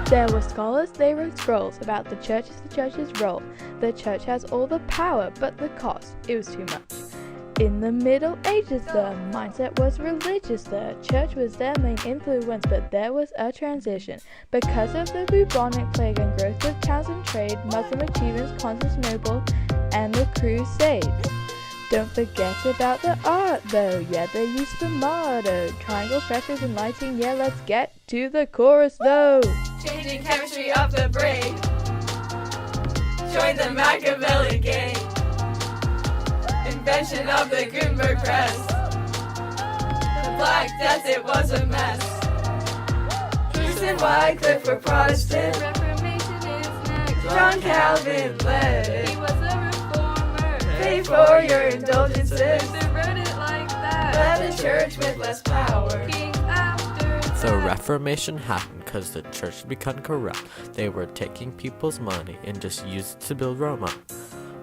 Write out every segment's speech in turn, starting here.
There were scholars, they wrote scrolls about the church's role. The church has all the power, but the cost, it was too much. In the Middle Ages, the mindset was religious. The church was their main influence, but there was a transition. Because of the bubonic plague and growth of towns and trade, Muslim achievements, Constantinople, and the Crusades. Don't forget about the art, though. Yeah, they used the motto. Triangles, frescoes, and lighting. Yeah, let's get to the chorus, though. Changing chemistry of the brain. Join the Machiavelli gang. Invention of the Gutenberg press. The Black Death, it was a mess. Bruce and Wycliffe were Protestant. Reformation is next. John Calvin led. He was a reformer. Pay for your indulgences. Luther wrote it like that. Led a church with less power. Kings after The that. Reformation happened because the church had become corrupt. They were taking people's money and just used it to build Rome up.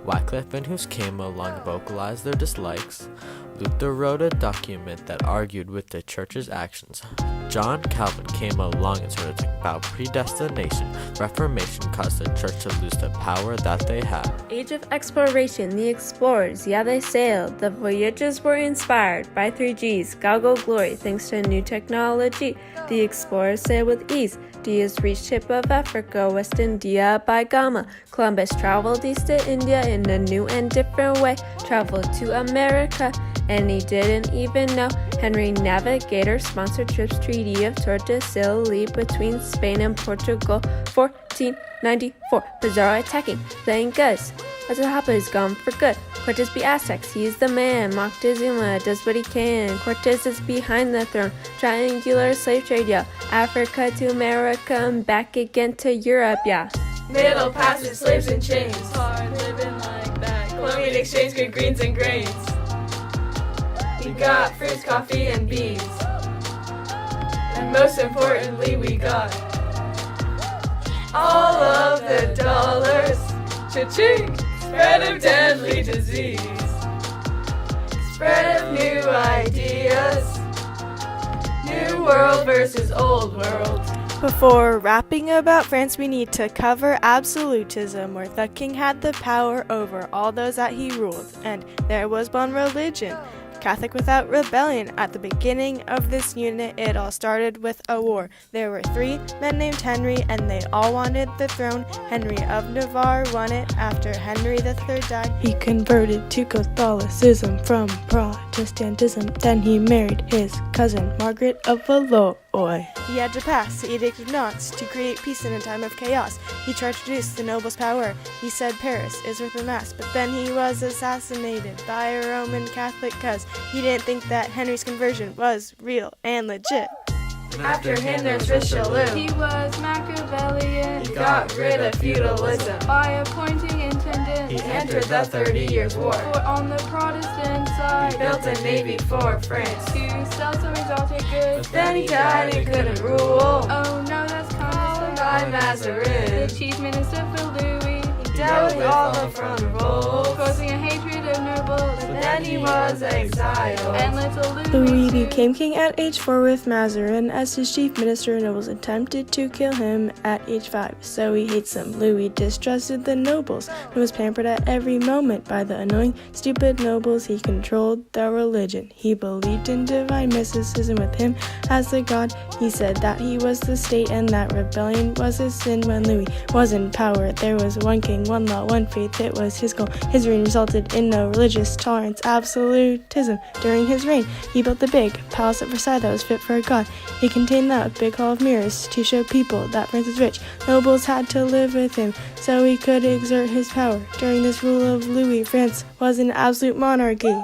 Wycliffe and Hus came along, vocalized their dislikes. Luther wrote a document that argued with the church's actions. John Calvin came along and started talking about predestination. Reformation caused the church to lose the power that they had. Age of exploration, the explorers, yeah, they sailed. The voyages were inspired by 3Gs, Galgo glory, thanks to new technology. The explorers sailed with ease. Diaz reached tip of Africa, West India by Gama. Columbus traveled east to India in a new and different way. Traveled to America, and he didn't even know. Henry Navigator sponsored trips, Treaty of Tordesillas between Spain and Portugal, 1494. Pizarro attacking, playing goods. Atahualpa is gone for good. Cortez beat Aztecs, he's the man. Moctezuma does what he can. Cortez is behind the throne. Triangular slave trade, yeah. Africa to America and back again to Europe, yeah. Middle passage, slaves and chains. Hard living like that. Colonial exchange, good greens and grains. We got fruits, coffee, and beans. And most importantly, we got all of the dollars. Cha-ching! Spread of deadly disease. Spread of new ideas. New world versus old world. Before rapping about France, we need to cover absolutism, where the king had the power over all those that he ruled, and there was one religion, Catholic without rebellion. At the beginning of this unit, it all started with a war. There were 3 men named Henry, and they all wanted the throne. Henry of Navarre won it after Henry III died. He converted to Catholicism from Protestantism. Then he married his cousin, Margaret of Valois. He had to pass the Edict of Nantes to create peace in a time of chaos. He tried to reduce the nobles' power. He said Paris is worth a mass, but then he was assassinated by a Roman Catholic cuz he didn't think that Henry's conversion was real and legit. After him, there's Richelieu. He was Machiavellian. He got rid of feudalism. By appointing intendants. He entered the 30 Years' War. For on the Protestant side. He built a navy for France. To sell some exotic goods. Then he died and couldn't rule. Oh no, that's kind of By sad. Mazarin. The chief minister for Louis. He dealt with all the front revolts. Causing a hatred of nobles. But then he was exiled. And little Louis too. became king at age 4 with Mazarin as his chief minister. Nobles attempted to kill him at age 5, so he hates them. Louis distrusted the nobles and was pampered at every moment by the annoying, stupid nobles. He controlled their religion. He believed in divine mysticism with him as the god. He said that he was the state and that rebellion was a sin. When Louis was in power, there was one king, one law, one faith. It was his goal. His reign resulted in no religious tolerance, absolutism. During his reign, he built the big palace at Versailles that was fit for a god. He contained that big hall of mirrors to show people that France was rich. Nobles had to live with him so he could exert his power. During this rule of Louis, France was an absolute monarchy.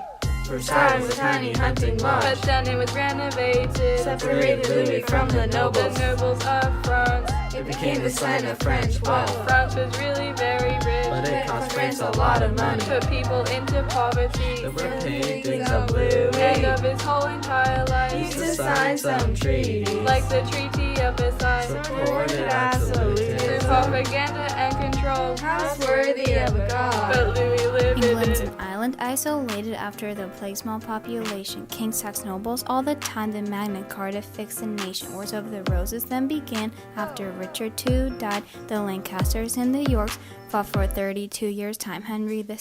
Versailles was a tiny hunting lodge. But then it was renovated. Separated Louis from the nobles. The nobles of France. It became the sign of French wealth. France was really very rich. But it cost France a lot of money. Put people into poverty. There were paintings of And Louis. of his whole entire He used life. to sign some treaties. Like the Treaty emphasize Supported absolutism. through propaganda and control. House worthy of a god. But Louis lived England's in an island isolated after the plague small population. Kings taxed nobles all the time, the Magna Carta fixed the nation. Wars of the Roses then began after Richard II died. The Lancasters and the Yorks fought for 32 years' time. Henry VII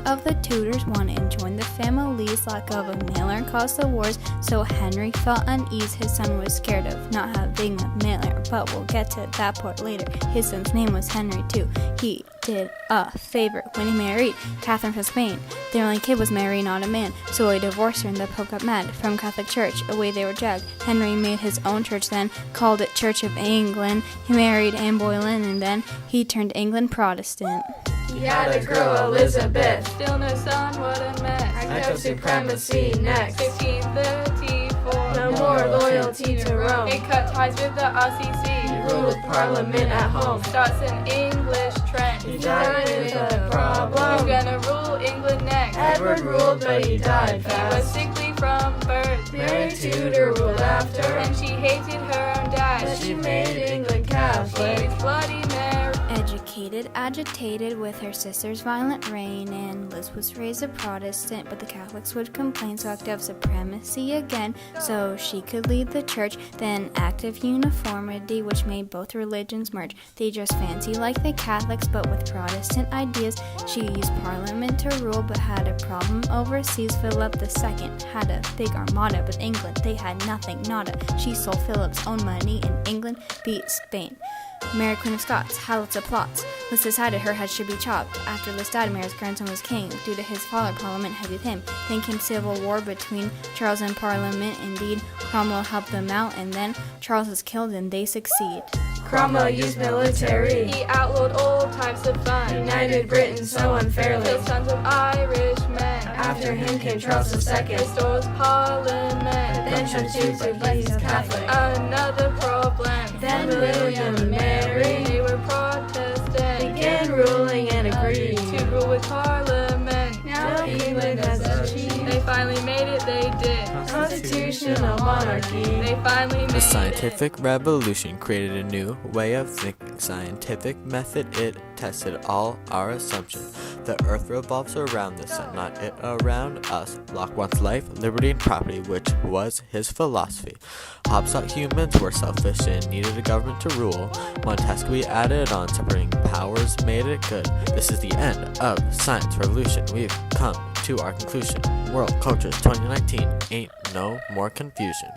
of the Tudors won and joined the families. Lack of a male caused the wars, so Henry felt unease. His son was scared of not having a male heir, but we'll get to that part later. His son's name was Henry too. He did a favor when he married Catherine from Spain. Their only kid was Mary, not a man, so he divorced her and the Pope got mad. From Catholic Church, away they were dragged. Henry made his own church then, called it Church of England. He married Anne Boleyn and then he turned England Protestant. He had a girl, Elizabeth. still no son, what a mess. Act of supremacy next. 1534. No more loyalty to Rome. It cut ties with the RCC. Rule with Parliament at home. Starts an English trend. He died with a Who's problem. gonna rule England next? Edward ruled, but he died He was fast. sickly from birth. Mary Tudor ruled after, And she hated her own dad. but she made England She Catholic. was Bloody Mary. Educated, agitated with her sister's violent reign, and Liz was raised a Protestant, but the Catholics would complain, so act of supremacy again, so she could lead the church. Then act of uniformity, which made both religions merge. They dressed fancy like the Catholics, but with Protestant ideas. She used Parliament to rule, but had a problem overseas. Philip II had a big armada, but England, they had nothing, nada. She sold Philip's own money, and England beat Spain. Mary, Queen of Scots, had lots of plots. Liz decided her head should be chopped. After Liz died, Mary's grandson was king. Due to his father, Parliament headed him. Then came civil war between Charles and Parliament. Indeed, Cromwell helped them out, and then Charles is killed and they succeed. Cromwell used military. He outlawed all types of fun. United Britain so unfairly. Killed sons of Irish men. After him came Charles II. Restores Parliament. Then chose to be Catholic. Another problem. Then William and Mary They were Protestant. began ruling and agreed. To rule with Parliament. Now England has achieved They finally made it, they did. constitutional monarchy. They finally made The it. scientific revolution created a new way of thinking. Scientific method, it tested all our assumptions. The earth revolves around the sun, not it around us. Locke wants life, liberty, and property, which was his philosophy. Hobbes thought humans were selfish and needed a government to rule. Montesquieu added on, separating powers made it good. This is the end of science revolution. We've come to our conclusion. World Cultures 2019 ain't no more confusion.